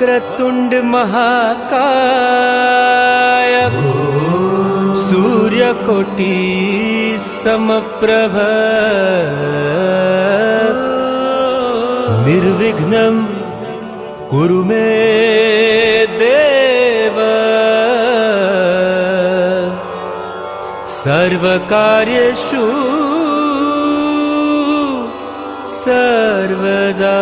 वक्रतुंड महाकाय सूर्यकोटि समप्रभ निर्विघ्नं कुरु मे देव सर्वकार्येषु सर्वदा।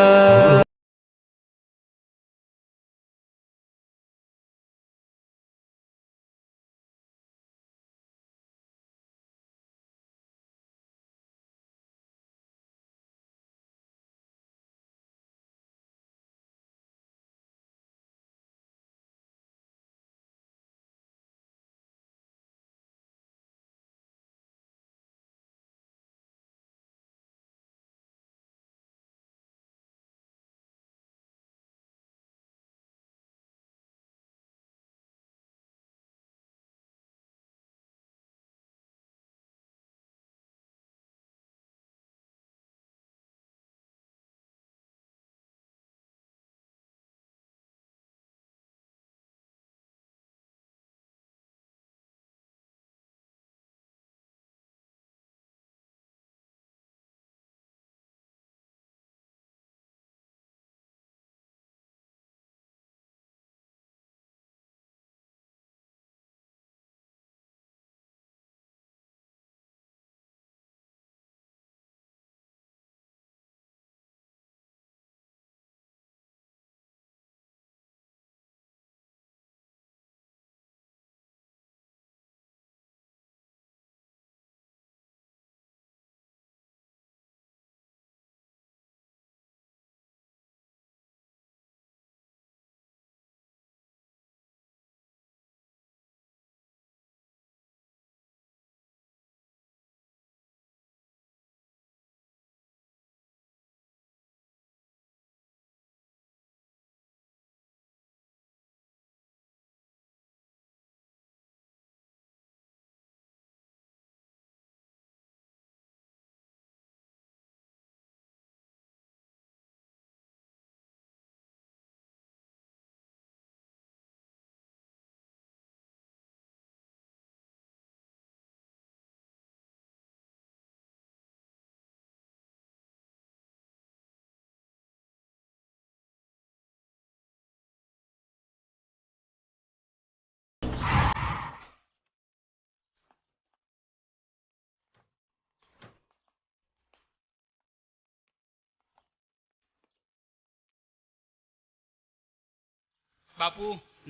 બાપુ,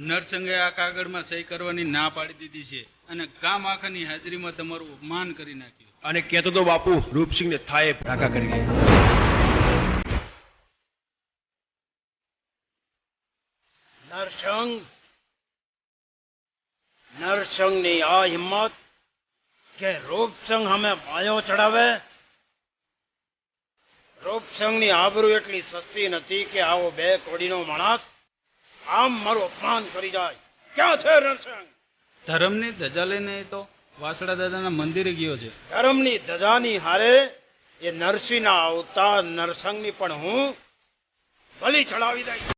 નરસંગે આ કાગળમાં સહી કરવાની ના પાડી દીધી છે અને ગામ આખાની હાજરીમાં તમારું અપમાન કરી નાખ્યું. અને કહેતો તો બાપુ રૂપસિંહને થાય ઢાકા કરી ગયા. નરસંગની આ હિંમત કે રૂપસંગ અમે માયો ચડાવે. રૂપસંગની આબરૂ એટલી સસ્તી નથી કે આવો બે કોડીનો માણસ આમ મારું અપમાન કરી જાય. ક્યાં છે નરસંગ? ધર્મની ધજા લઈને એ તો વાસડા દાદાના મંદિરે ગયો છે. ધર્મની ધજાની હારે એ નરસિંહના અવતાર નરસંગની પણ હું બલી ચડાવી દઈશ.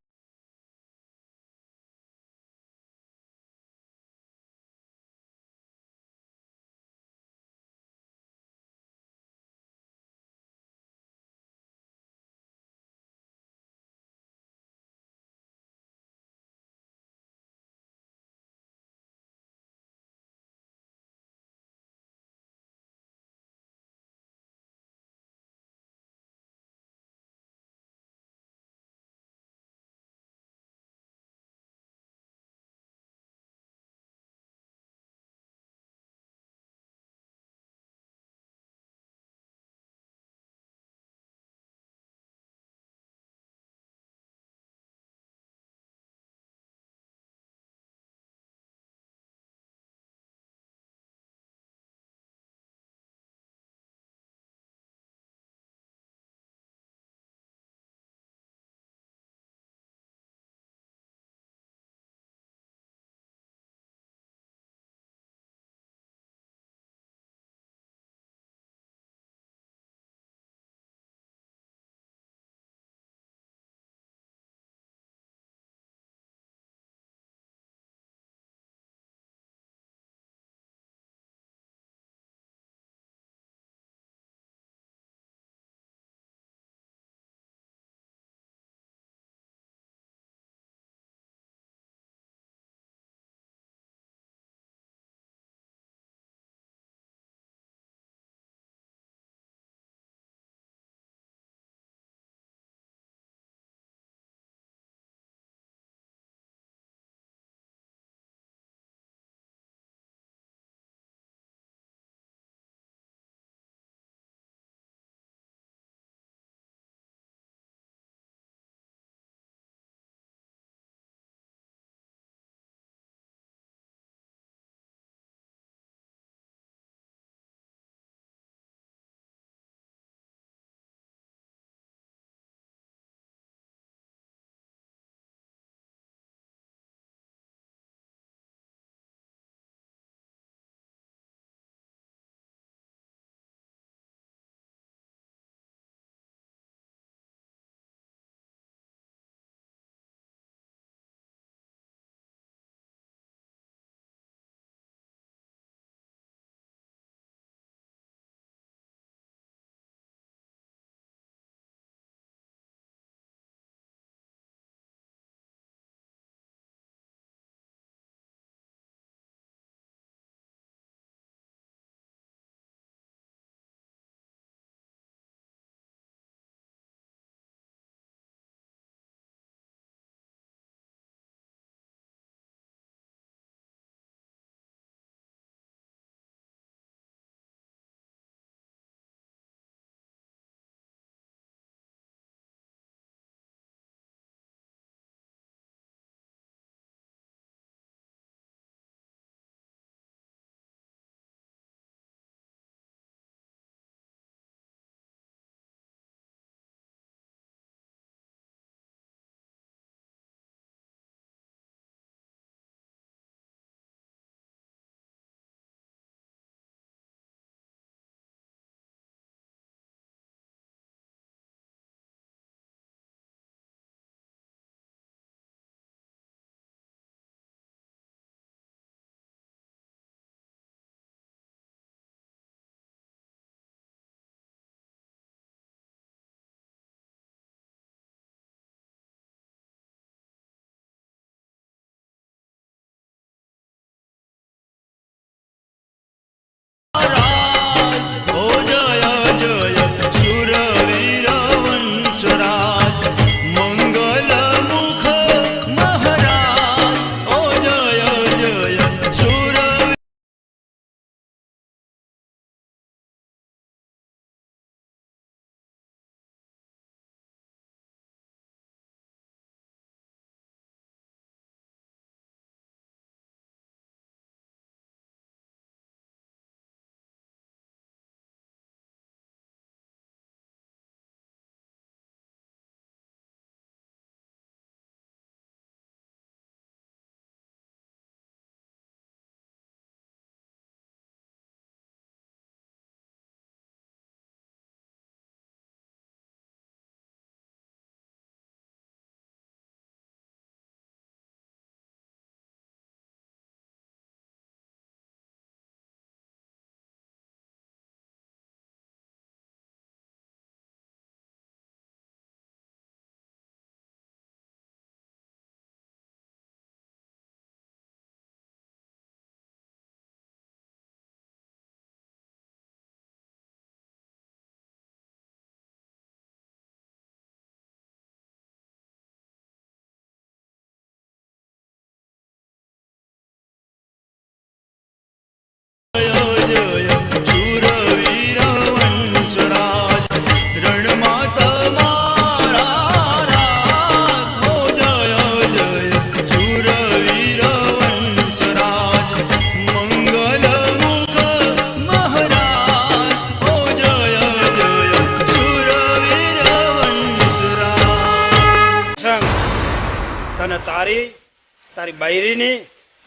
તારી બૈરીની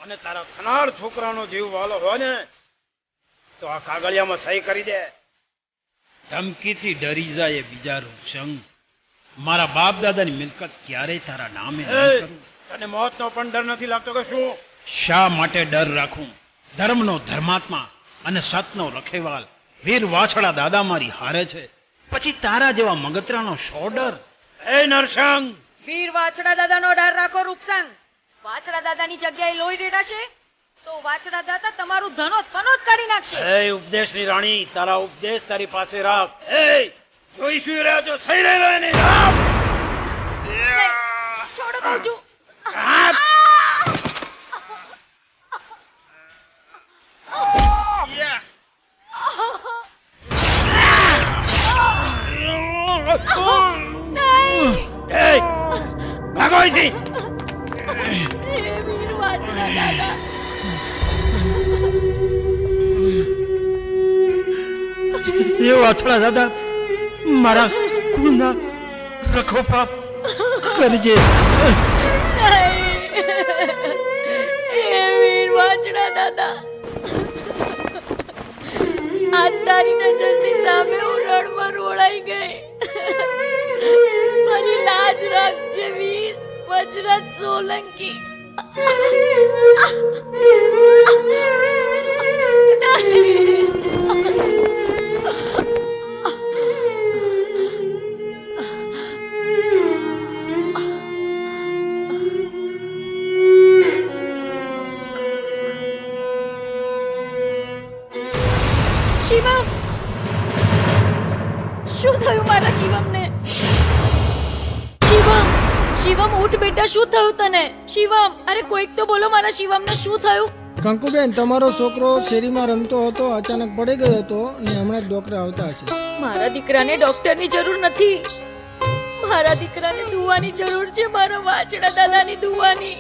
અને તારા થનાર છોકરાનો જીવ વાલો હોય ને તો આ કાગળિયામાં સહી કરી દે. ધમકીથી ડરી જાય એ બીજા રૂપસંગ. મારા બાપ દાદાની મિલકત ક્યારેય તારા નામે નહીં કરું. તને મોતનો પણ ડર નથી લાગતો કે શું? શા માટે ડર રાખું? ધર્મનો ધર્માત્મા અને સતનો રખેવાલ વીર વાછડા દાદા મારી હારે છે, પછી તારા જેવા મગતરાનો શો ડર? એ નરસંગ, વીર વાછડા દાદાનો ડર રાખો રૂપસંગ. વાછડા દાદાની જગ્યાએ લોહી રેડાશે તો વાછડા દાદા તમારું ધનોત પનોત કાઢી નાખશે. એ ઉપદેશની રાણી, તારા ઉપદેશ તારી પાસે રાખ. એ જોઈ શું રહ્યા છો? સહી રહેલો એની રાખ. નહીં, છોડો કહું છું. એ ભાગો અહીંથી. હે વીર વાછડા દાદા, એ વાછડા દાદા, મારા કુળના રખોપા કરજે. નહીં. હે વીર વાછડા દાદા, આ તારી નજરની સામે હું રણમાં રોળાઈ ગઈ. મારી લાજ રાખજે વીર વજરાજ સોલંકી. શિવમ, શું થયું મારા શિવમને? શિવમ, શિવમ ઉઠ બેટા, શું થયું તને? શિવમ, અરે કોઈક તો બોલો, મારા શિવમને શું થયું? કંકુબેન, તમારો છોકરો શેરીમાં રમતો હતો, અચાનક પડી ગયો હતો ને હમણાં જ ડોક્ટર આવતા હશે. મારા દીકરાને ડોક્ટરની જરૂર નથી. મારા દીકરાને દુવાની જરૂર છે, મારા વાછડા દાદાની દુવાની.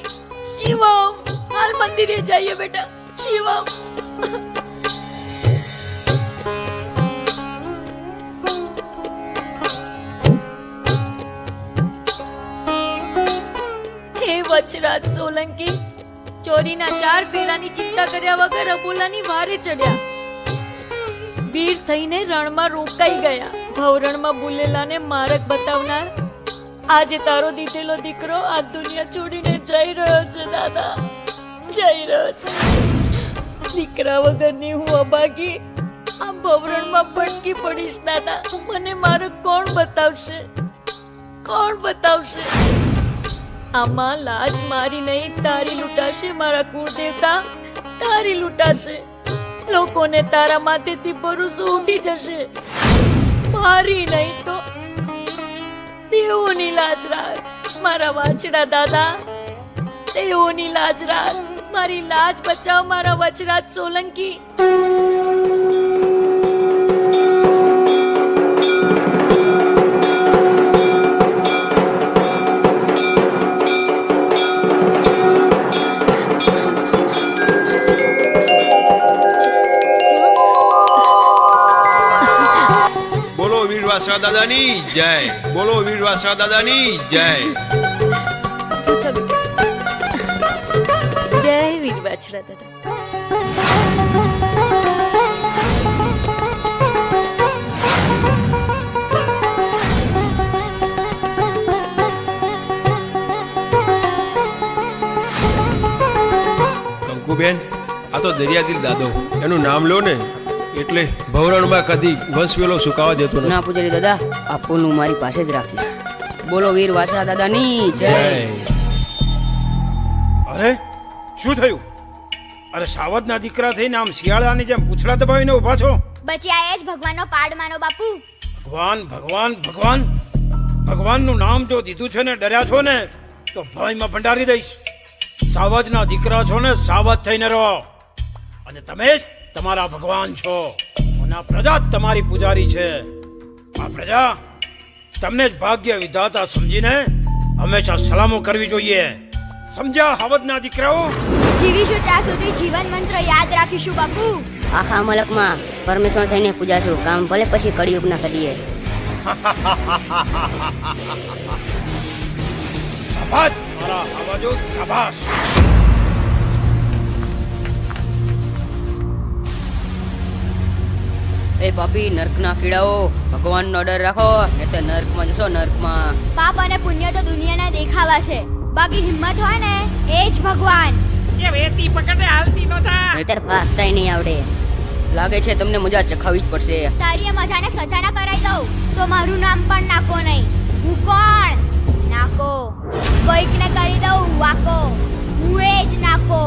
શિવમ, હાલ મંદિરે જઈએ બેટા. શિવમ, હે વજરાજ સોલંકી, ચોરીના 4 ફેરાની ચિંતા કર્યા વગર અબોલાની વારે ચડ્યા. વીર થઈને રણમાં રોકાઈ ગયા. ભવરણમાં બુલેલાને માર્ગ બતાવનાર આજે તારો દીધેલો દીકરો આ દુનિયા છોડીને જઈ રહ્યો છે દાદા, જઈ રહ્યો છે. દીકરા વગરની હું અભાગી આ ભવરણમાં ભટકી પડીશ દાદા. મને માર્ગ કોણ બતાવશે? કોણ બતાવશે? આમાં લાજ મારી નહીં તારી લૂંટાશે. મારા કુળદેવતા તારી લૂંટાશે. લોકોને તારા માથેથી ભરોસો ઉઠી જશે. મારી નહીં તો દેવોની લાજ રાખ મારા વાછડા દાદા, દેવોની લાજ રાખ. મારી લાજ બચાવ મારા વજરાજ સોલંકી. વાછડા દાદાની જય. બોલો વીર વાછડા દાદાની જય. જય વીર વાછડા દાદા. કંકુબેન, આ તો દરિયાદિલ દાદો, એનું નામ લો ને એટલે ભવરણમાં કદી વંશવેલો સુકાવા દેતો નથી. ના પૂજારી દાદા, આ ફૂલ હું મારી પાસે જ રાખીશ. બોલો વીર વાછડા દાદાની જય. અરે શું થયું? અરે સાવજના દીકરા થઈને આમ શિયાળાની જેમ પૂછડા દબાવીને ઉભા છો? બચ્યા એ જ ભગવાનનો પાડ માનો બાપુ. ભગવાન ભગવાન ભગવાન ભગવાનનું નામ જો દીધું છે ને ડર્યા છો ને તો ભયમાં ભંડારી દઈશ. સાવજના દીકરા છો ને, સાવજ થઈને રહો. અને તમે જ તમારા ભગવાન છો અને આ પ્રજા જ તમારી પૂજારી છે. આ પ્રજા તમને જ ભાગ્ય વિધાતા સમજીને હંમેશા સલામો કરવી જોઈએ. સમજ્યા હાવજના દીકરાઓ? જીવીશું ત્યાં સુધી જીવન મંત્ર યાદ રાખીશું બાપુ. આખા મલકમાં પરમેશ્વર થઈને પૂજાશું. કામ ભલે પછી કળિયુગ ના કરીએ. શાબાશ મારા આવાજો શાબાશ. એ પાપી નર્કના કીડાઓ, ભગવાનનો ડર રાખો, ને તે નર્કમાં જશો, નર્કમાં. પાપ અને પુણ્ય તો દુનિયાના દેખાવા છે, બાકી હિંમત હોય ને એ જ ભગવાન. નહીતર ભાગતાય નહીં આવડે. લાગે છે તમને મજા ચખાવી જ પડશે. તારી એ મજાને સજાના કરાઈ દઉં તો મારું નામ પણ નાકો નહીં. હું કોણ? નાકો. કોઈકને કરી દઉં વાકો, હું એ જ નાકો.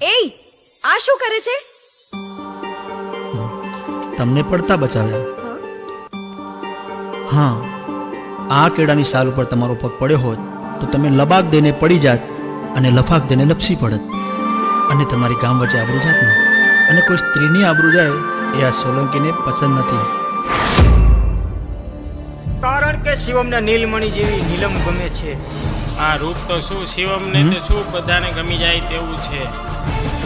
એ આ શું કરે છે? તમને પડતા બચાવ્યા. હા, આ કેળાની સાલ ઉપર તમારો પગ પડ્યો હોત તો તમે લબાક દઈને પડી જાત અને લફાક દઈને લપસી પડત અને તમારી ગામ વચ્ચે આબરૂ જાત ને. અને કોઈ સ્ત્રીની આબરૂ જાય એ આ સોલંકીને પસંદ નથી. કારણ કે શિવમને નીલમણી જેવી નીલમ ગમે છે. આ રૂપ તો શું શિવમને તો શું બધાને ગમી જાય તેવું છે.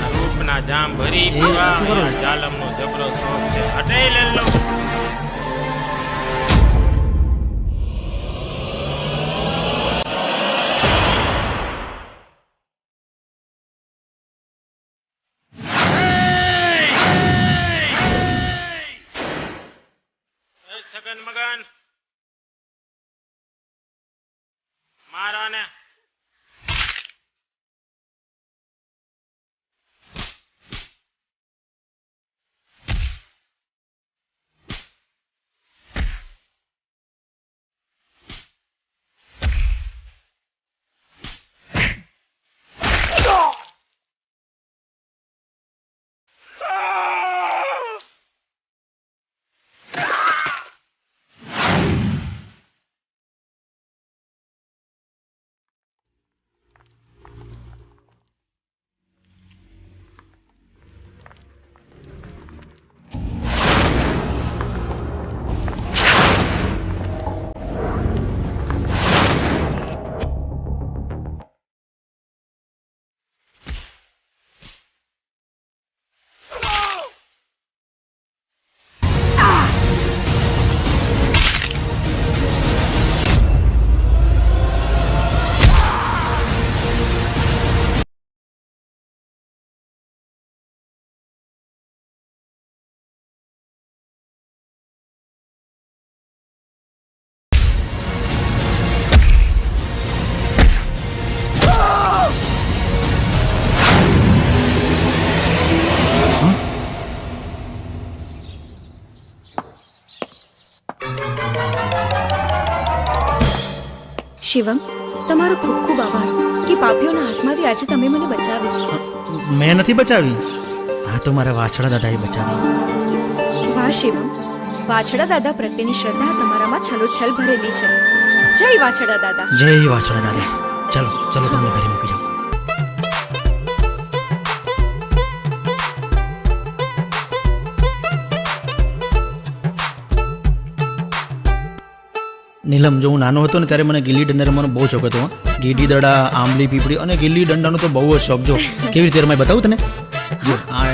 આ રૂપના જામ ભરી પીવા આ જાલમનો જબરો શોખ છે. હટાઈ લે લો. સગન મગન મારા ને શિવમ, તમારો ખૂબ ખૂબ આભાર કે પાપીઓના હાથમાંથી આજે તમે મને બચાવી. મેં નથી બચાવી, આ તો મારા વાછડા દાદાએ બચાવી. વાહ શિવમ, વાછડા દાદા પ્રત્યેની શ્રદ્ધા તમારામાં છલોછલ ભરેલી છે. જય વાછડા દાદા. જય વાછડા દાદા. ચલો ચલો, તમને ઘરે મૂકી જાઓ. નીલમ, જો હું નાનો હતો ને ત્યારે મને ગિલ્લી દંડા રમવાનો બહુ શોખ હતો. ગીડી દડા, આંબલી પીપળી અને ગિલ્લી દંડાનો તો બહુ જ શોખ. જો કેવી રીતે રમાય બતાવું તને. જો આ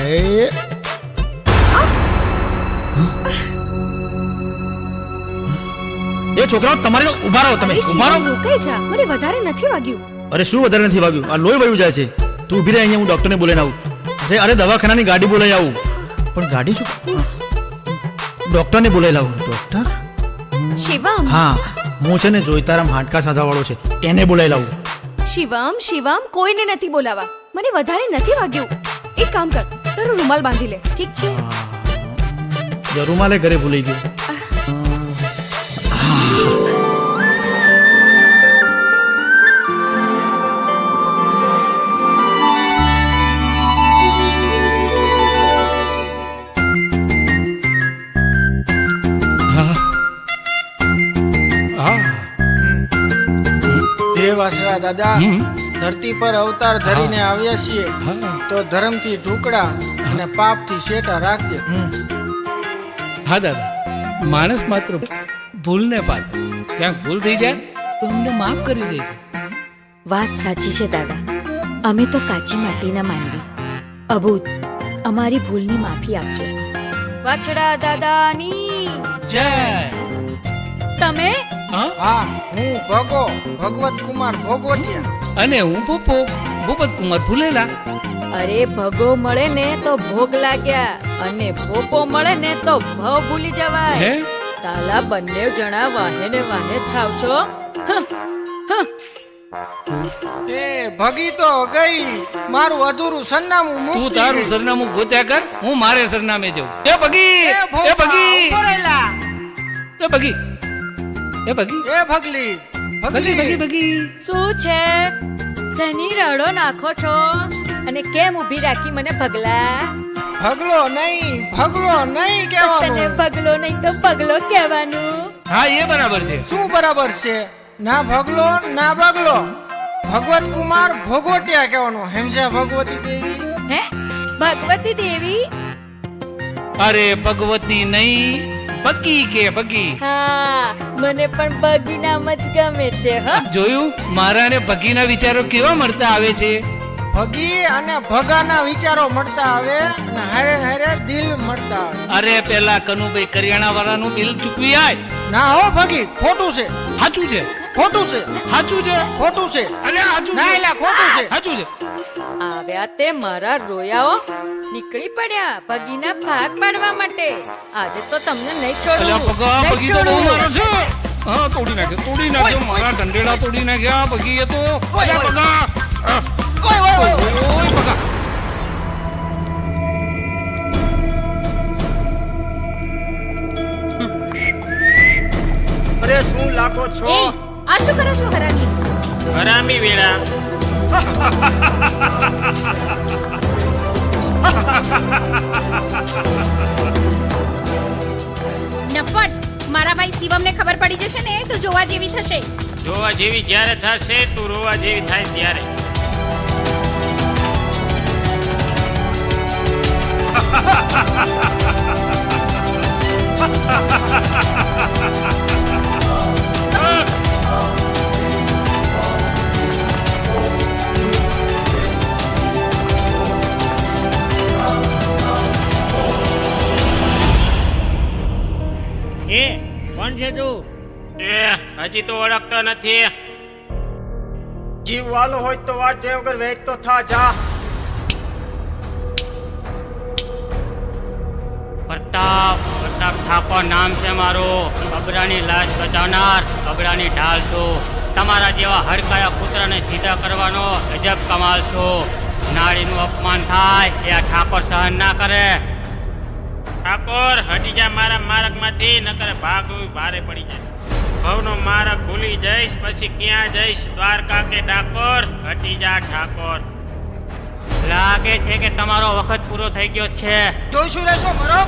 અરે છોકરાઓ તમારે ઉભા રહો, તમે ઉભા રહો. રોકાઈ જા, મને વધારે નથી વાગ્યું. અરે શું વધારે નથી વાગ્યું? આ લોહી વયું જાય છે. તું ઊભી રહે, અહીંયા હું ડોક્ટરને બોલાઈને આવું. અરે દવાખાનાની ગાડી બોલાઈ આવું. પણ ગાડી શું? ડોક્ટરને બોલાઈ લાવું. ડોક્ટર? શિવમ. હા, હું છે ને જોઈતારામ હાડકા સાધાવાળો છે, એને બોલાઈ લાવું. શિવમ કોઈને નથી બોલાવા, મને વધારે નથી વાગ્યું. એક કામ કર, તારો રૂમાલ બાંધી લે, ઠીક છે? રૂમાલે ઘરે ભૂલી ગયો. દેવાસરા દાદા, ધરતી પર અવતાર ધરીને આવ્યા છીએ તો ધર્મથી ઢુકડા અને પાપથી શેટા રાખજે. હા દાદા, માણસ માત્ર ભૂલને પાત્ર, ક્યાંક ભૂલ થઈ જાય તો અમને માફ કરી દેજો. વાત સાચી છે દાદા, અમે તો કાચી માટીના માનવી. અબૂત, અમારી ભૂલની માફી આપજો. વાછડા દાદાની જય. તમે? હા, હું ભગો ભગવત કુમાર ભોગવટિયા. અને હું ભૂપત કુમાર ભૂલેલા. અરે ભગો મળે ને તો ભોગ લાગ્યા, અને ભોપો મળે ને તો ભાવ ભૂલી જવાય. હે? સાલા બંને જણા વાહે ને વાહે થાવ છો. એ ભગી તો ગઈ, મારું અધૂરું સરનામું તું મૂકી તારું ગઈ. સરનામું ગોત્યા કર, હું મારે સરનામે જાઉં. એ ભગી, એ એ ભોપા, ભગી, ઉભો રહેલા. એ ભગી, એ ભગી, એ ભગલી ભગી, ભગી, ભગી. શું છે? શેની રડો નાખો છો અને કેમ ઊભી રાખી મને પગલા? ભગલો નહીં તને કહેવાનું. પગલો નહીં તો પગલો કહેવાનું. હા, એ બરાબર છે. શું બરાબર છે? ના ભગલો ના બગલો, ભગવત કુમાર ભોગવટિયા કહેવાનું. હેમજા ભગવતી દેવી. હે? ભગવતી દેવી? અરે ભગવતી નહીં, બગી કે બગી. હા, મને પણ બગી નામ જ ગમે છે. હા, જોયું, મારા ને ભગીના વિચારો કેવા મળતા આવે છે. ભગી અને ભગાના વિચારો મળતા આવે અને હારે હારે દિલ મળતા આવે. અરે પેલા કનુભાઈ કરિયાણા વાળાનું બિલ ચૂકવી આય. ના હો ભગી, ખોટું છે, સાચું છે, ખોટું છે, સાચું છે, ખોટું છે. અરે સાચું ના છે, એલા ખોટું છે. સાચું છે. આવ્યા તે મારા રોયાઓ નીકળી પડ્યા બગીના ભાગ પાડવા માટે. આજે તો તમને નહીં છોડું, અલ્યા ભગા, નહીં ભગી તો બહુ છોડું. મારો છે. હા, તોડી નાખ્યો, મારા ઢંઢેડા તોડી નાખ્યા ભગી એ તો. અલ્યા ભગા, ઓય ભગા. અરે શું લાગો છો? એ, આ શું કરો છો હરામી? હરામી વેળા. નફટ, મારા ભાઈ શિવમને ખબર પડી જશે ને તો જોવા જેવી થશે. જોવા જેવી જ્યારે થશે, તું રોવા જેવી થાય ત્યારે. એ કોણ છે તું? હજી તો ઓળખતો નથી. જીવ વાલો હોય તો વાત જોયા વગર વેચ તો થા જા. પ્રતાપ ઠાકોર નામ છે મારું. અબરાની લાજ બચાવનાર, અબરાની ઢાલ છું. તમારા જેવા હરકાયા પુત્રને સીધા કરવાનો ગજબ કમાલ છું. નાળીનું અપમાન થાય એ આ ઠાકોર સહન ના કરે. ઠાકોર હટી જા મારા માર્ગમાંથી, નકર ભાગવું ભારે પડી જશે. ભવનો માર્ગ ભૂલી જઈશ પછી ક્યાં જઈશ? દ્વારકા કે ડાકોર? હટી જા ઠાકોર. લાગે છે કે તમારો વખત પૂરો થઈ ગયો છે. જોઈશું રહેશો મરો.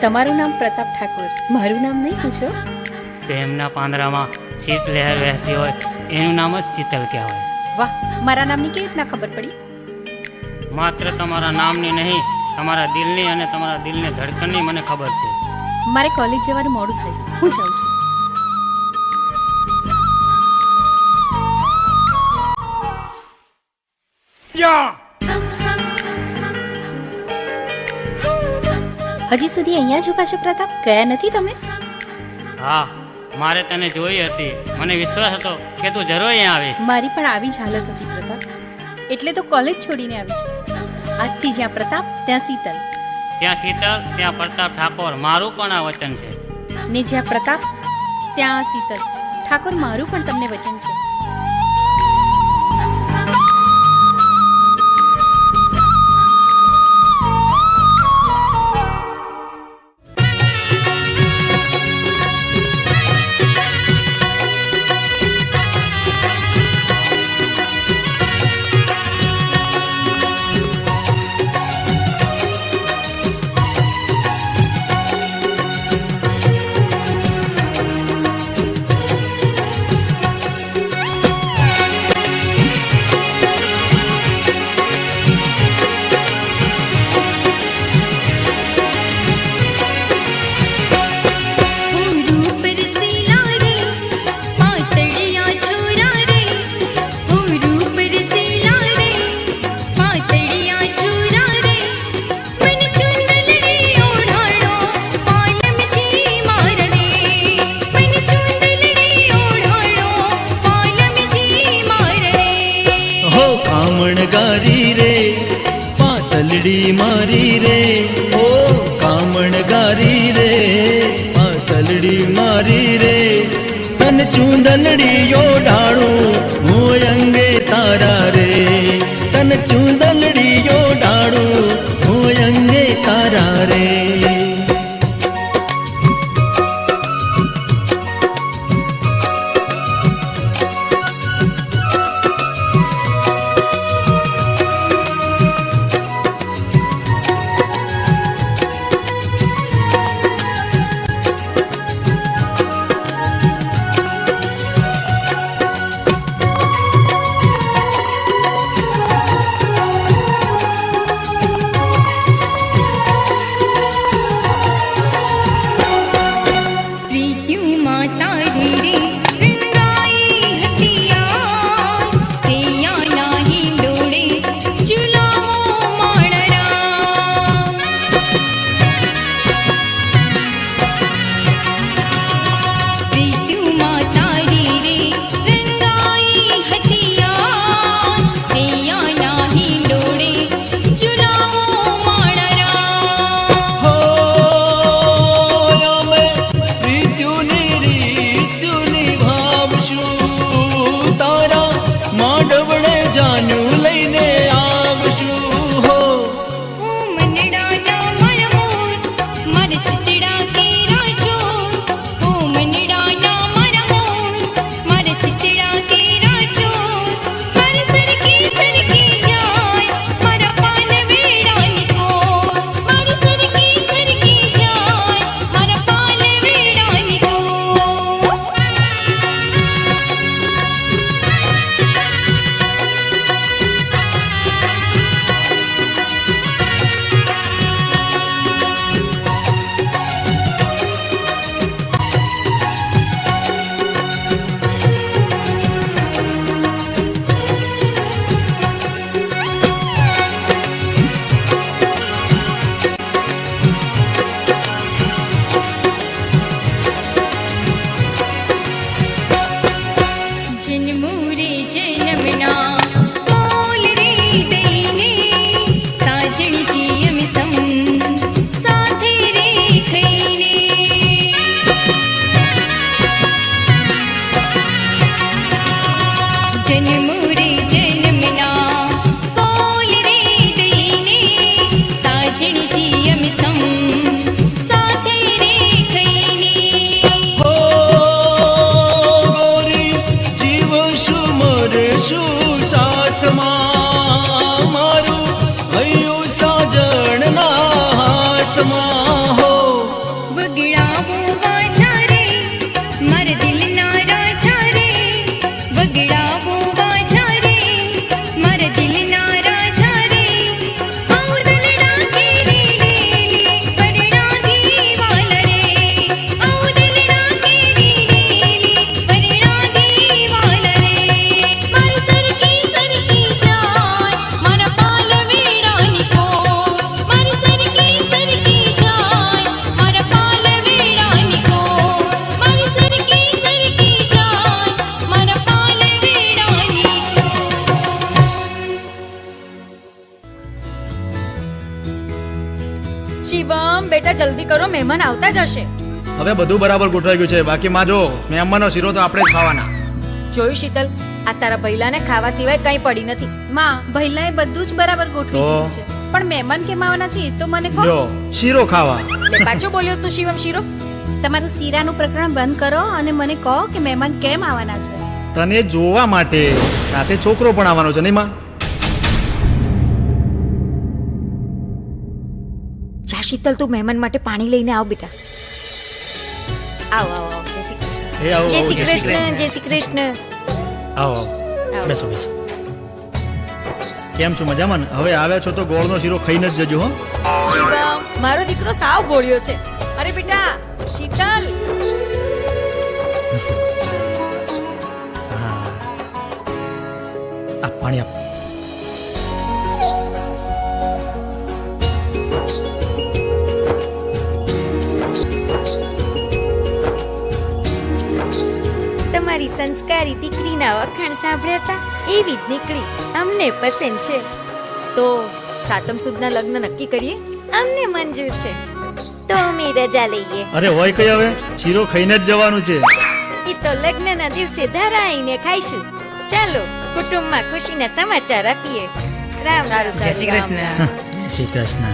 તમારું નામ પ્રતાપ ઠાકોર, મારું નામ નહીં પૂછો. પ્રેમના પાંદડામાં શીત લહેર વહેતી હોય એનું નામ જ શીતલ કહેવાય. વાહ, મારા નામની કેવી રીતના ખબર પડી? માત્ર તમારા નામની નહીં, તમારા દિલની અને તમારા દિલની ધડકનની મને ખબર છે. મારે કોલેજ જવાનું મોડું થાય, હું જાઉં છું. હજી સુધી અહીંયા જ ઉભા છો પ્રતાપ? ગયા નથી તમે? હા, મારે તને જોઈ હતી. મને વિશ્વાસ હતો કે તું જરૂર અહીંયા આવીશ. મારી પણ આવી જ હાલત હતી પ્રતાપ, એટલે તો કોલેજ છોડીને આવી છું. આજથી જ્યાં પ્રતાપ ત્યાં શીતલ, ત્યાં શીતલ ત્યાં પ્રતાપ ઠાકોર, મારું પણ આ વચન છે. ને જ્યાં પ્રતાપ ત્યાં શીતલ ઠાકોર, મારું પણ તમને વચન છે. મારી રે ઓ કામણગારી રે, પાતલડી મારી રે, તન ચૂંદલડી ઓઢાડું હું અંગે તારા રે, તન ચૂંદલડી ઓઢાડું હું અંગે તારા રે. બેટા જલ્દી કરો, મહેમાન આવતા જ હશે. હવે બધું બરાબર ગોઠવાઈ ગયું છે. બાકી માં જો મહેમાનનો શીરો તો આપણે જ ખાવાના. જોયું શીતલ, આ તારા ભૈલાને ખાવા સિવાય કંઈ પડી નથી. માં ભૈલાએ બધું જ બરાબર ગોઠવી દીધું છે, પણ મહેમાન કેમ આવવાના છે એ તો મને કહો. જો શીરો ખાવા. લે પાછો બોલ્યો તું શિવમ શીરો. તમારું શીરાનું પ્રકરણ બંધ કરો અને મને કહો કે મહેમાન કેમ આવવાના છે. તને જોવા માટે, સાથે છોકરો પણ આવવાનો છે નહીં માં? જા શીતલ, તું મહેમાન માટે પાણી લઈને આવ બેટા. આવ આવ આવ. જય શ્રી કૃષ્ણ. એ આવો, જય આવો, શ્રી કૃષ્ણ. જય શ્રી કૃષ્ણ. આવો આવો, બેસો બેસો. કેમ છો, મજામાં ને? હવે આવ્યા છો તો ગોળનો શીરો ખાઈને જ જજો હો. શિવમ, મારો દીકરો સાવ ભોળ્યો છે. અરે બેટા શીતલ. આ પાણી આપ. તમારી સંસ્કારી દીકરીના વખાણ સાંભળ્યા હતા, એવી જ નીકળી. અમને પસંદ છે. તો સાતમ સુદના લગ્ન નક્કી કરીએ. અમને મંજૂર છે. તો અમે રજા લઈએ. અરે હોય કઈ, હવે શીરો ખાઈને જ જવાનું છે. એ તો લગ્નના દિવસે ધરાઈને ખાઈશું. ચાલો કુટુંબમાં ખુશીના સમાચાર આપીએ. રામ રામ. જય શ્રી કૃષ્ણ. જય શ્રી કૃષ્ણ.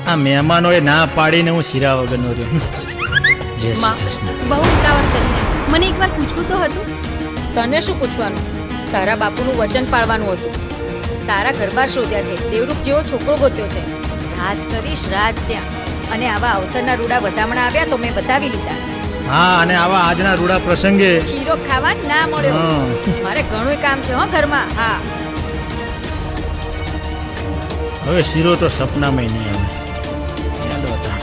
આ મહેમાનોએ ના પાડીને હું શીરા વગરનો રહ્યો. જય શ્રી કૃષ્ણ. બહુ ઉતાવળ કરી. મને એકવાર પૂછવું તો હતું. તને શું પૂછવાનું? તારા બાપુનું વચન પાળવાનું હતું. સારા ઘરબાર શોધ્યા છે, દેવરૂપ જેવો છોકરો ગોત્યો છે. રાજ કરીશ રાજ ત્યાં. અને આવા અવસરના રૂડા વધામણા આવ્યા તો મેં બતાવી લીધા. હા, અને આવા આજના રૂડા પ્રસંગે શીરો ખાવા ના મળ્યો. મારે ઘણું કામ છે હો ઘરમાં. હા, હવે શીરો તો સપનામાં નહીં આવે. યાદ હતા.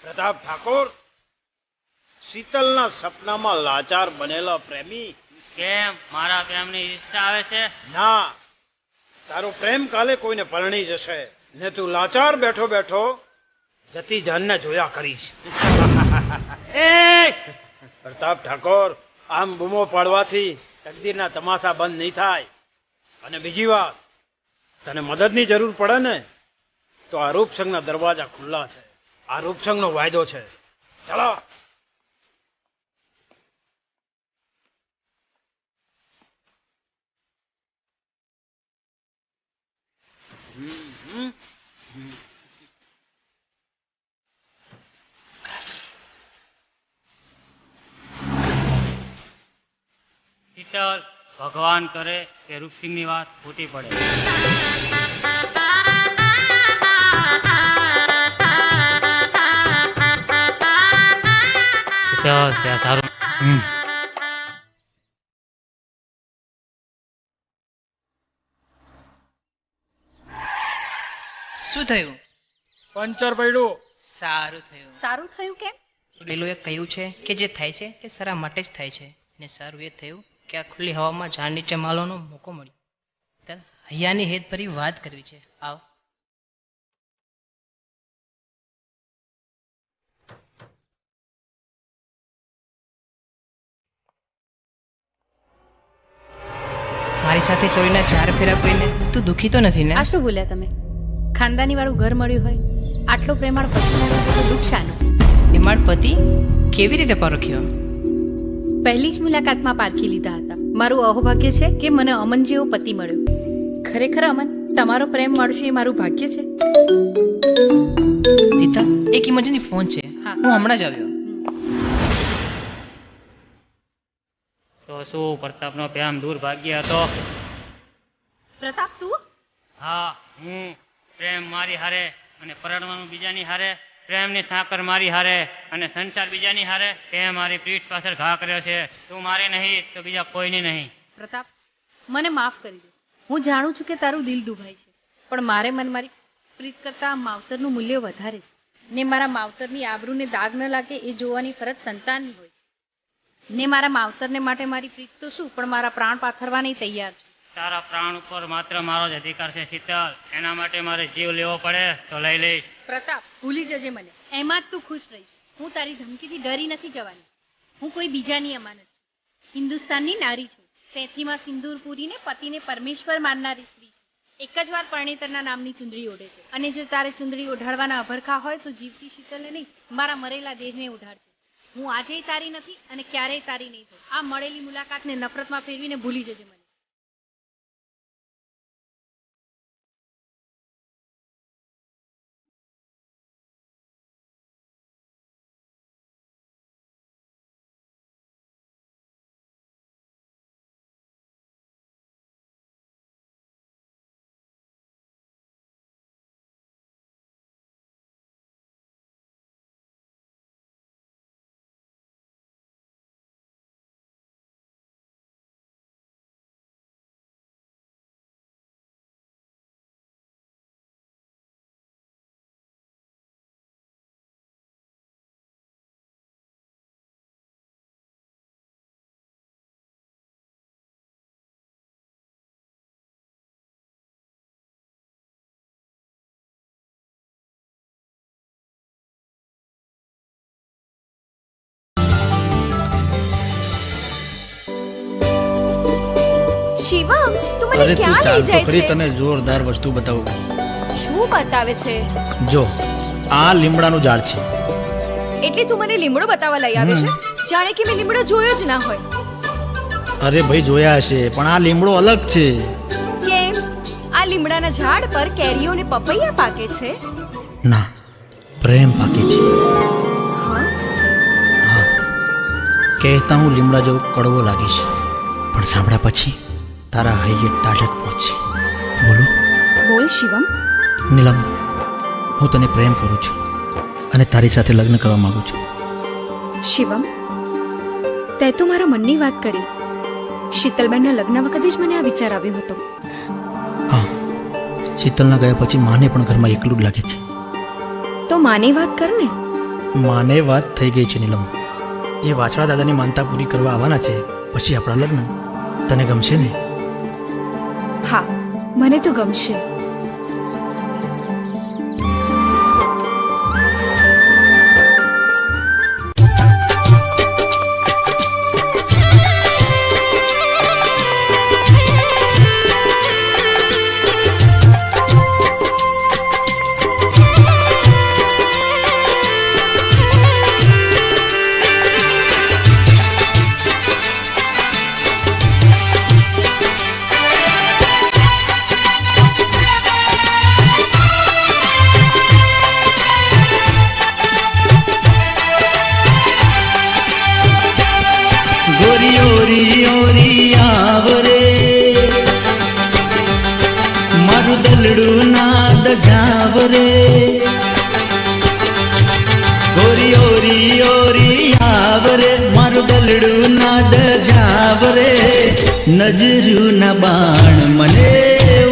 પ્રતાપ ઠાકોર, શીતલના સપનામાં લાચાર બનેલા પ્રેમી. કેમ, મારા પ્રેમની ઈચ્છા આવે છે? ના, તારો પ્રેમ કાલે કોઈને પરણી જશે ને તું લાચાર બેઠો બેઠો જતી જાનને જોયા કરીશ. પ્રતાપ ઠાકોર, આમ બૂમો પાડવાથી તકદીરના તમાશા બંધ નહીં થાય. અને બીજી વાત, તને મદદની જરૂર પડે ને તો આ રૂપસંગના દરવાજા ખુલ્લા છે. આ રૂપસંગનો વાયદો છે. ચાલો. શીતલ, ભગવાન કરે કે રૂપસિંહની વાત ખોટી પડે. શીતલ, ત્યાં સારું. શું થયું? પંચર પડ્યું. સારું થયું. સારું થયું કેમ? પેલું એ કહ્યું છે કે જે થાય છે તે સારા માટે જ થાય છે, ને સારું એ થયું કે આ ખુલ્લી હવામાં ઝાડ નીચે માલવાનો મોકો મળ્યો. ચાલ, હૈયાની હેત ભરી વાત કરવી છે. આવ. મારી સાથે ચોરીના 4 ફેરા પડીને તું દુખી તો નથી ને? આ શું બોલ્યા તમે? ખાનદાની વાળું ઘર મળ્યું હોય, આટલો પ્રેમાળ પતિ મળ્યો તો દુઃખ શાનું? પ્રેમાળ પતિ કેવી રીતે પરખ્યો? પહેલી જ મુલાકાતમાં પારખી લીધા હતા. મારું અહોભાગ્ય છે કે મને અમન જેવો પતિ મળ્યો. ખરેખર અમન, તમારો પ્રેમ મળશે એ મારું ભાગ્ય છે. સીતા, એક ઇમરજન્સી ફોન છે. હું હમણાં જ આવ્યો. તો શું પ્રતાપનો પ્રેમ દુર્ભાગ્ય હતો? પ્રતાપ તું? હા, હું. પ્રેમ મારી હારે અને પરણવાનું બીજાની હારે. પ્રેમની સાકર મારી હારે અને સંસાર બીજાની હારે તે મારી પીઠ પાછળ ઘા કર્યો છે. તું મારી નહીં તો બીજા કોઈની નહીં. પ્રતાપ, મને માફ કરી દે. હું જાણું છું કે તારું દિલ દુભાય છે, પણ મારે મારી પ્રીત કરતા માવતરનું મૂલ્ય વધારે છે. ને મારા માવતરની આબરૂને દાગ ન લાગે એ જોવાની ફરજ સંતાનની હોય છે. ને મારા માવતરને માટે મારી પ્રીત તો શું, પણ મારા પ્રાણ પાથરવાની તૈયાર છું. તારા પ્રાણ ઉપર માત્ર મારો જ અધિકાર છે શીતલ. એના માટે મારે જીવ લેવો પડે તો લઈ લઈશ. પ્રતાપ, ભૂલી જજે મને. એમાં જ તું ખુશ રહીશ. હું તારી ધમકીથી ડરી નથી જવાની. હું કોઈ બીજાની અમાનત છું. હિન્દુસ્તાનની નારી છું. સેથીમાં સિંદૂર પૂરીને પતિને પરમેશ્વર માનનારી સ્ત્રી છું. એક જ વાર પરણેતરના નામની ચુંદડી ઓઢે છે. અને જો તારે ચુંદડી ઓઢાડવાના અભરખા હોય તો જીવતી શીતલને નહીં, મારા મરેલા દેહને ઓઢાડજે. હું આજેય તારી નથી અને ક્યારેય તારી નહીં થઉં. આ મળેલી મુલાકાતને નફરતમાં ફેરવીને ભૂલી જજે મને. શિવમ, તું મને અરે તું ક્યાં ચાલ લઈ તો જાય ખરી, છે? તને જોરદાર વસ્તુ બતાવું. શું બતાવે છે? જો, આ લીમડાનું ઝાડ છે. એટલે તું મને લીમડો બતાવવા લઈ આવે છે? જાણે કે મેં લીમડો જોયો જ ના હોય. અરે ભાઈ, જોયા હશે, પણ આ લીમડો અલગ છે. કેમ? આ લીમડાના ઝાડ પર કેરીઓ અને પપૈયા પાકે છે? ના, પ્રેમ પાકે છે. હા? હા, કહેતા હું લીમડા જેવું કડવો લાગીશ, પણ સાંભળ્યા પછી તારા હૈયે ટાઢક પહોંચશે. બોલો. બોલ શિવમ. નીલમ, હું તને પ્રેમ કરું છું અને તારી સાથે લગ્ન કરવા માંગુ છું. શિવમ, તે તો મારા મનની વાત કરી. શીતલબેનના લગ્ન વખતે જ મને આ વિચાર આવ્યો હતો. હા, શીતલના ગયા પછી માને પણ ઘરમાં એકલું જ લાગે છે. તો માની વાત કર ને. માને વાત થઈ ગઈ છે નીલમ. એ વાછડા દાદાની માનતા પૂરી કરવા આવવાના છે. પછી આપણા લગ્ન. તને ગમશે ને? હા, મને તો ગમશે. દલડું નાદ જાવરે ગોરી ઓરી ઓરી આવરે મારું દલડું નાદ જાવરે નજરું ના બાણ મને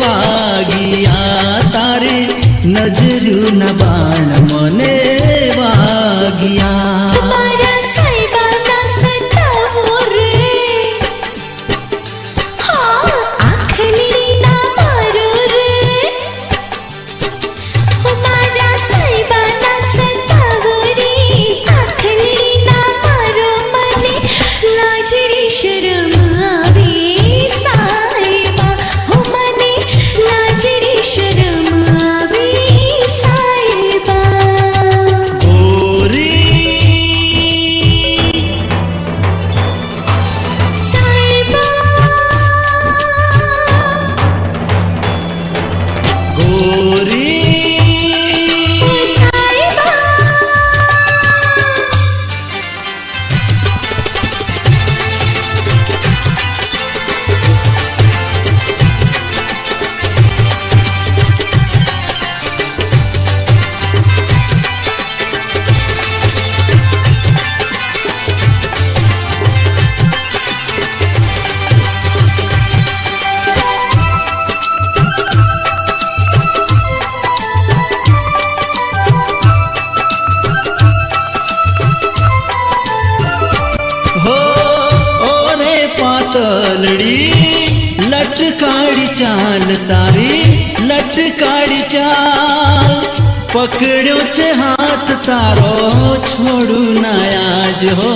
વાગિયા તારી નજરું ના બાણ મને વાગિયા શરમ આવે સાહેબા તારી લટકાડી ચાલ પકડ્યો છે હાથ તારો છોડું ના આજ હો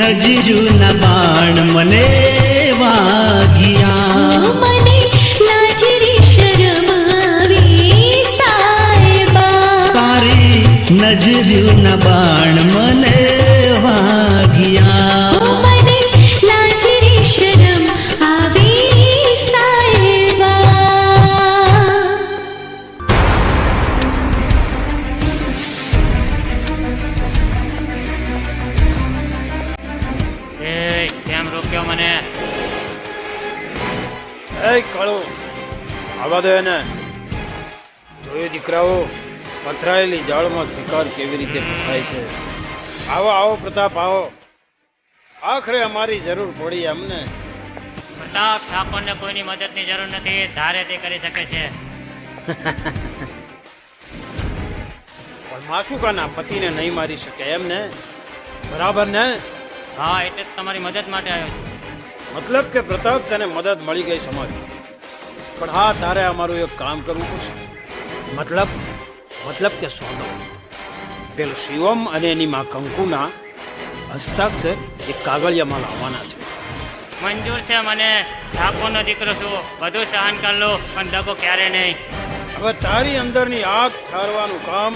નજરું ના બાણ મને વાગ્યા મને લાજરી શરમ આવી સાહેબા તારી નજરું ના બાણ મને વાગ્યા મને લાજરી શરમ આવી સાહેબા કેમ રોક્યો મને? એ કાળો આવા દો એને. જોયું દીકરાઓ, પથરાયેલી જાળમાં શિકાર કેવી રીતે ફસાય છે. આવો આવો પ્રતાપ આવો. આખરે અમારી જરૂર પડી અમને. પ્રતાપ ઠાકોરને કોઈની મદદની જરૂર નથી, ધારે તે કરી શકે છે. પણ માસુકાના પતિને નહીં મારી શકે એમ ને? બરાબર ને? હા, એટલે તમારી મદદ માટે આવ્યો છું. મતલબ કે પ્રતાપ તને મદદ મળી ગઈ સમજ. પણ હા, તારે અમારું એક કામ કરવું પડશે. મતલબ કે સોદો. પેલું શિવમ અને એની માં કંકુના હસ્તાક્ષર એક કાગળિયામાં લાવવાના છે. મંજૂર છે મને. ઠાકોરનો દીકરો છું, બધું સહન કરી લો, પણ દગો ક્યારે નહીં. હવે તારી અંદરની આગ ઠારવાનું કામ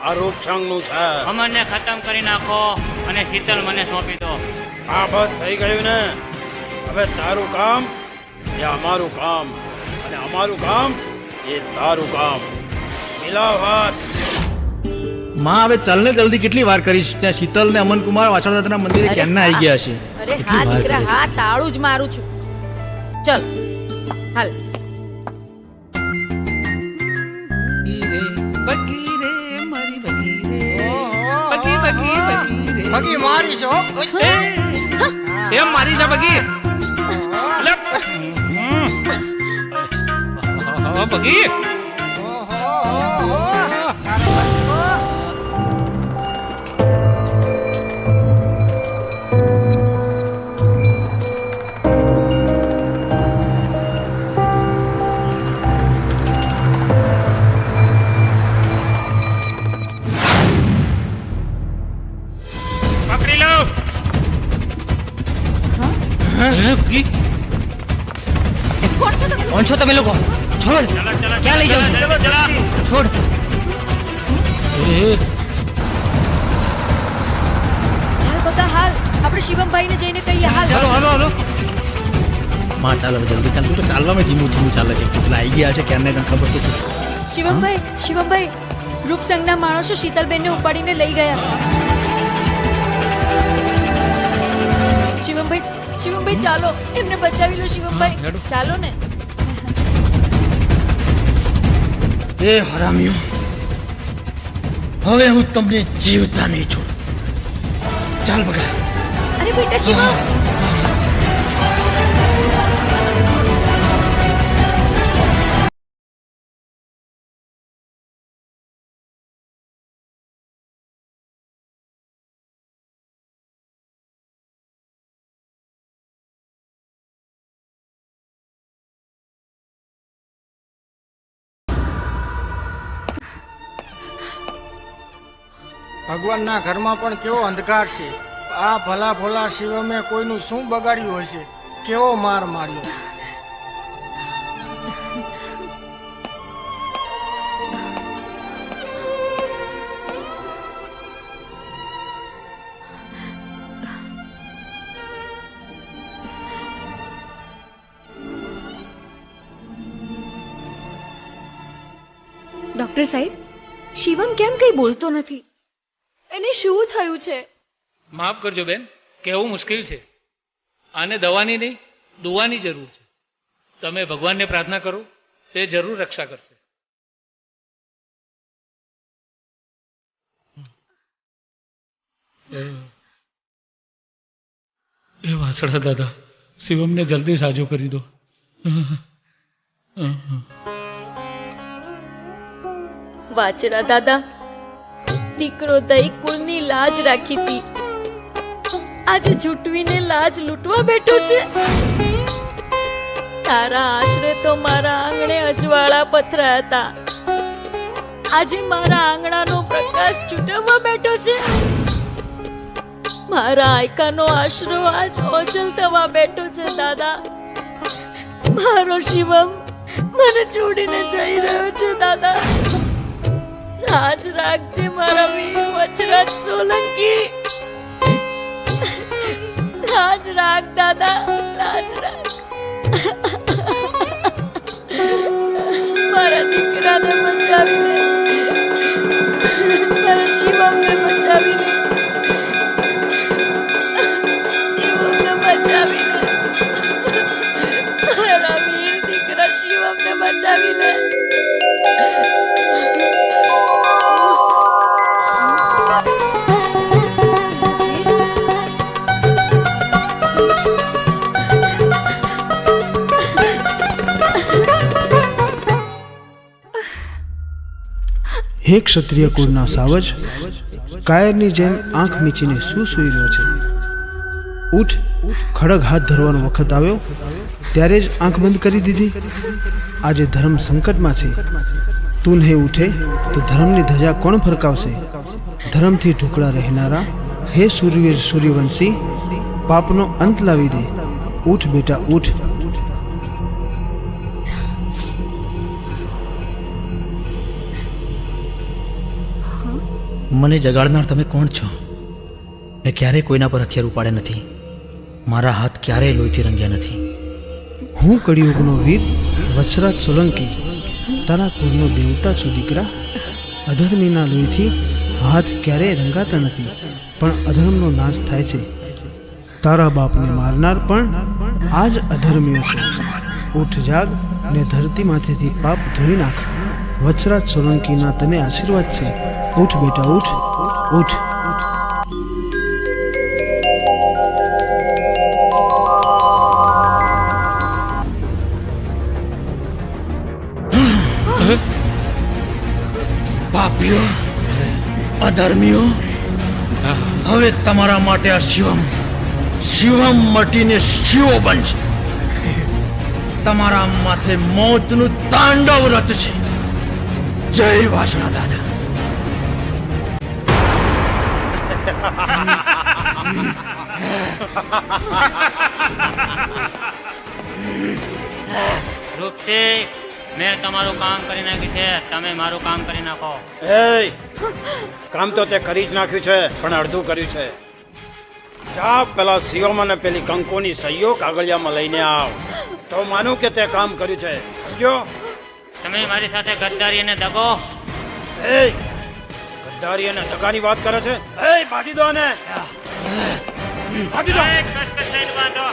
આ રૂપસંગનું છે. અમરને ખતમ કરી નાખો અને શીતલ મને સોંપી દો. હા, બસ થઈ ગયું ને. હવે તારું કામ એ અમારું કામ, અને અમારું કામ એ તારું કામ. મિલાવ હાથ. માં હવે ચાલ ને જલ્દી, કેટલી વાર કરીશ? ત્યાં શીતલ ને અમનકુમાર વાછળદાદાના મંદિરે ક્યારના આવી ગયા છે. અરે હા દીકરા, હા તાળું જ મારું છું. ચલ હાલ. બગી મારી છો એમ મારી છે બગી. બગી કોણ છો તમે લોકો? છોડ. ક્યાં લઈ જાવ છો? છોડ. હાલ બકા હાલ, આપણે શિવમભાઈને જઈને કહીએ. હાલ ચાલો હાલો હાલો. માં ચાલો જલ્દી ચાલ. તું તો ચાલવામાં ધીમું ધીમું ચાલે છે. કેટલા આવી ગયા છે ક્યારને તને ખબર તો છે. શિવમભાઈ રૂપસંગના માણસો શીતલબેનને ઉપાડીને લઈ ગયા. શિવમભાઈ ચાલો, એમને બચાવી લો. શિવમભાઈ ચાલો ને. એ હરામીઓ, હવે હું તમને જીવતા નહીં છોડ. ચાલ બગા. અરે બેટા શિવમ. ભગવાનના ઘરમાં પણ કેવો અંધકાર છે. આ ભલા ભોલા શિવમે કોઈનું શું બગાડ્યું હશે? કેવો માર માર્યો. ડોક્ટર સાહેબ, શિવમ કેમ કઈ બોલતો નથી? એને શું થયું છે? માફ કરજો બેન, કહેવું મુશ્કેલ છે. આને દવાની નહીં, દુવાની જરૂર છે. તમે ભગવાનને પ્રાર્થના કરો, તે જરૂર રક્ષા કરશે. એ વાસણા દાદા, શિવમને જલ્દી સાજો કરી દો. વાછડા દાદા, દીકરો દઈ કુળની લાજ રાખી હતી, આજે જૂટવીને લાજ લૂંટવા બેઠો છે. તારા આશરે તો મારા આંગણે અજવાળા પથરાયા હતા, આજે મારા આંગણાનો પ્રકાશ ચૂંટવવા બેઠો છે. મારા આયકાનો આશરો આજ ઓજલ થવા બેઠો છે. દાદા, મારો શિવમ મને છોડીને જઈ રહ્યો છે. દાદા, લાજ રાખજે મારા વીર વચરાજ સોલંકી. લાજ રાખ દાદા, લાજ રાખ. મારા દીકરાને બચાવી લે, મારા શિવમને બચાવી લે, શિવમને બચાવી લે. મારા વીર દીકરા શિવમને બચાવી લે. હે ક્ષત્રિય કુળના સાવજ, કાયરની જેમ આંખ મીચીને શું સૂઈ રહ્યો છે? ઉઠ, ખડગ હાથ ધરવાનો વખત આવ્યો ત્યારે જ આંખ બંધ કરી દીધી. આજે ધર્મ સંકટમાં છે. તું નહીં ઉઠે તો ધર્મની ધજા કોણ ફરકાવશે? ધર્મથી ઢુકડા રહેનારા હે સૂર્યવીર સૂર્યવંશી, પાપનો અંત લાવી દે. ઉઠ બેટા, ઉઠ. મને જગાડનાર તમે કોણ છો? મેં ક્યારેય કોઈના પર હથિયાર ઉપાડ્યા નથી. મારા હાથ ક્યારેય લોહીથી રંગ્યા નથી. હું કળિયુગનો વીર વચરાજ સોલંકી, તારા કુળનો દેવતા છું દીકરા. અધર્મીના લોહીથી હાથ ક્યારેય રંગાતા નથી, પણ અધર્મનો નાશ થાય છે. તારા બાપને મારનાર પણ આ જ અધર્મીઓ છે. ઉઠ, જાગ ને ધરતીમાંથી પાપ ધોઈ નાખ. વચરાજ સોલંકીના તને આશીર્વાદ છે. ઉઠ બેટા, ઉઠ, ઉઠ. પાપીઓ, અધર્મીઓ, હવે તમારા માટે આ શિવમ મટીને શિવો બનશે. તમારા માથે મોતનું તાંડવ રચશે. જય વાસણા દાદા. રૂપથી, મેં તમારું કામ કરી નાખ્યું છે, તમે મારું કામ કરી નાખો. કામ તો તે કરી જ નાખ્યું છે, પણ અડધું કર્યું છે. જા પેલા શિવમ અને પેલી કંકોની સહીઓ કાગળિયામાં લઈને આવ, તો માનું કે તે કામ કર્યું છે. સમજો? તમે મારી સાથે ગદ્દારી અને દગો. ગદ્દારી અને દગાની વાત કરે છે? બાંધી દો ને, બાંધી દો. કસકસાઈને બાંધો.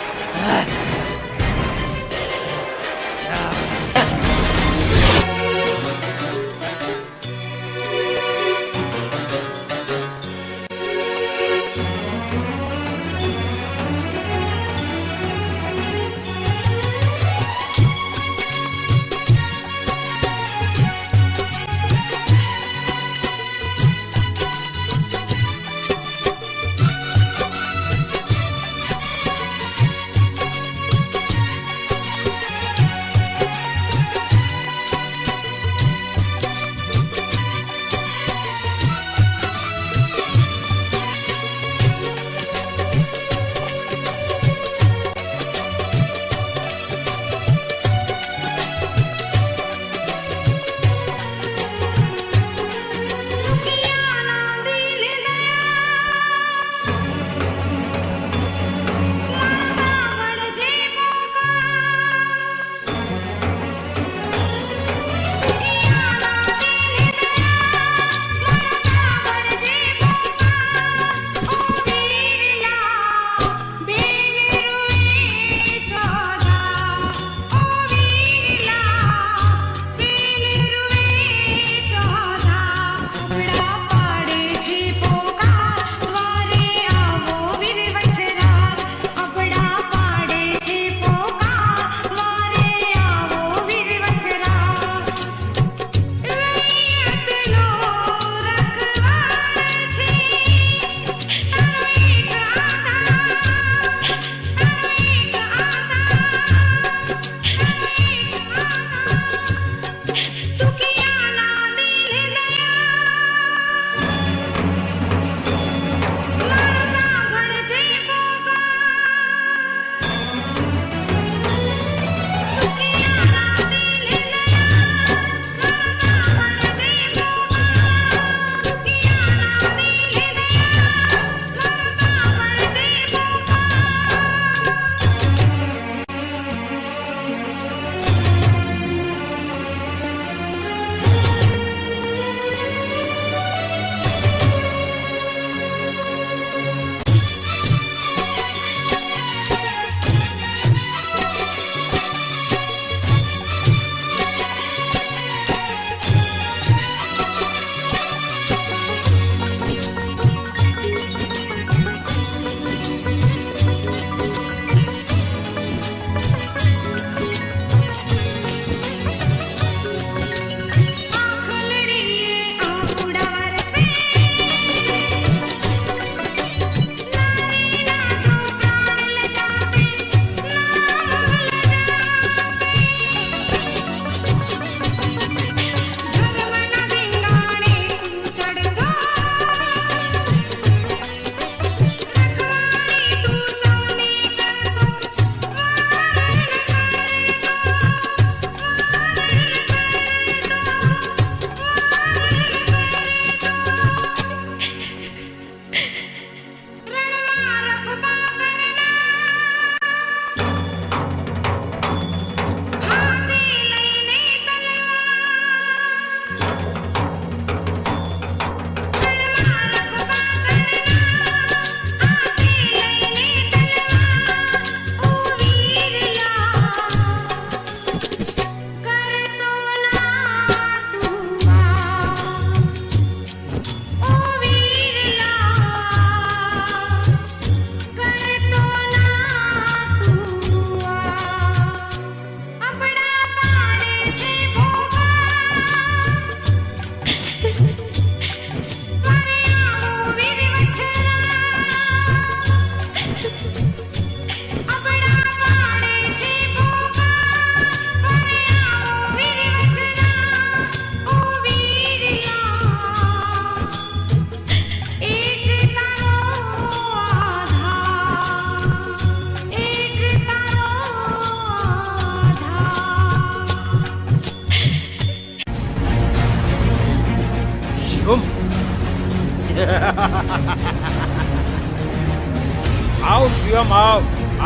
આવ શિવમ, આવ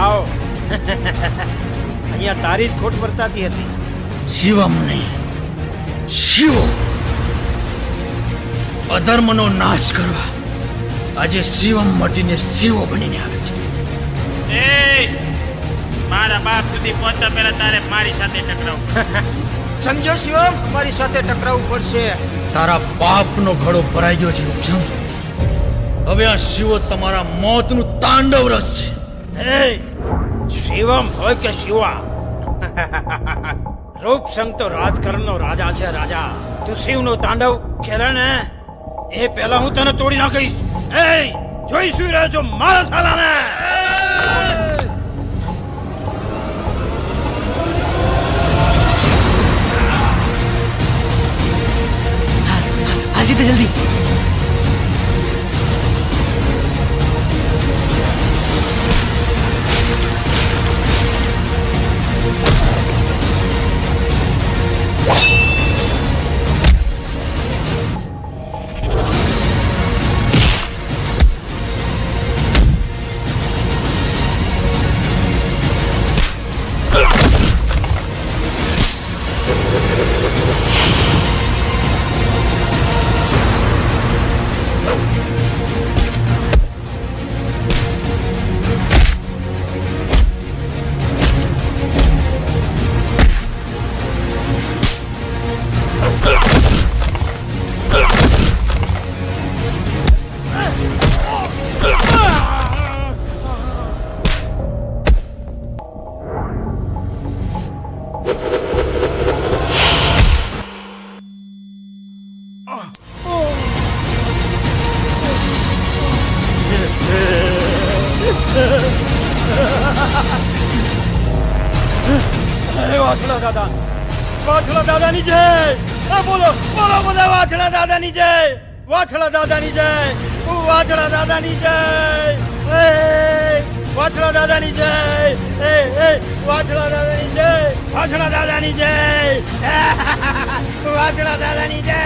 આવ. અહીંયા તારી જ ખોટ વર્તાતી હતી. શિવમ નહીં, શિવો. અધર્મનો નાશ કરવા આજે શિવમ મટીને શિવો બનીને આવે છે. મારા બાપ સુધી પહોંચતા પહેલા તારે મારી સાથે ટકરાવ. સમજો શિવમ, અમારી સાથે ટકરાવવું પડશે. તારા પાપનો ઘડો ભરાઈ ગયો છે રૂપસંગ. હવે આ શિવો તમારા મોતનું તાંડવ રસ છે. શિવમ હોય કે શિવા, રૂપસંગ તો રાજકારણનો રાજા છે, રાજા. તું શિવનો તાંડવ ખેલે ને એ પહેલા હું તને તોડી નાખીશ. જોઈ સુઈ રહ્યો છો મારા સાલાને? આ સીધે જલ્દી. વાછડા દાદા, વાછડા દાદાની જય. બોલો બોલો બધા વાછડા દાદાની જય, વાછડા દાદાની જય, વાછડા દાદાની જય, વાછડા દાદાની જય, વાછડા દાદાની જય, વાછડા દાદાની જય, વાછડા દાદાની જય.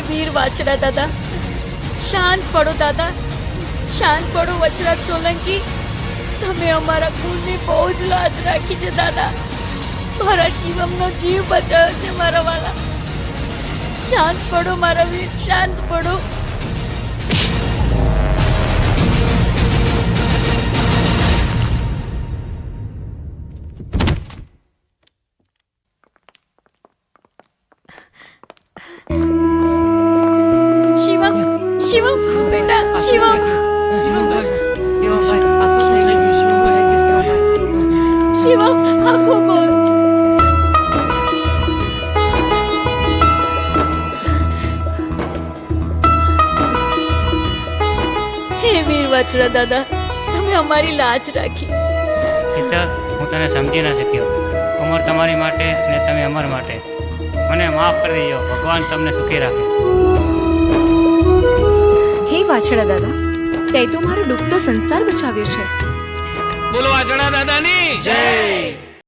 વીર વાછડા દાદા, શાંત પડો દાદા, શાંત પડો. વચરાજ સોલંકી, તમે અમારા કુળની બહુ જ લાજ રાખી છે દાદા. મારા શિવમનો જીવ બચાવ્યો છે મારા વાલા. શાંત પડો મારા વીર, શાંત પડો. શિવમ બેટા, શિવમ, શિવમ આંખો ખોલ. હે વીર વાછડા દાદા, તમે અમારી લાજ રાખી. શીતલ, હું તને સમજી ન શક્યો. અમર તમારી માટે અને તમે અમર માટે. મને માફ કરી દેજો. ભગવાન તમને સુખી રાખે. હે વાછડા દાદા, તે તો મારો ડૂબતો સંસાર બચાવ્યો છે. બોલો વાછડા દાદાની જય.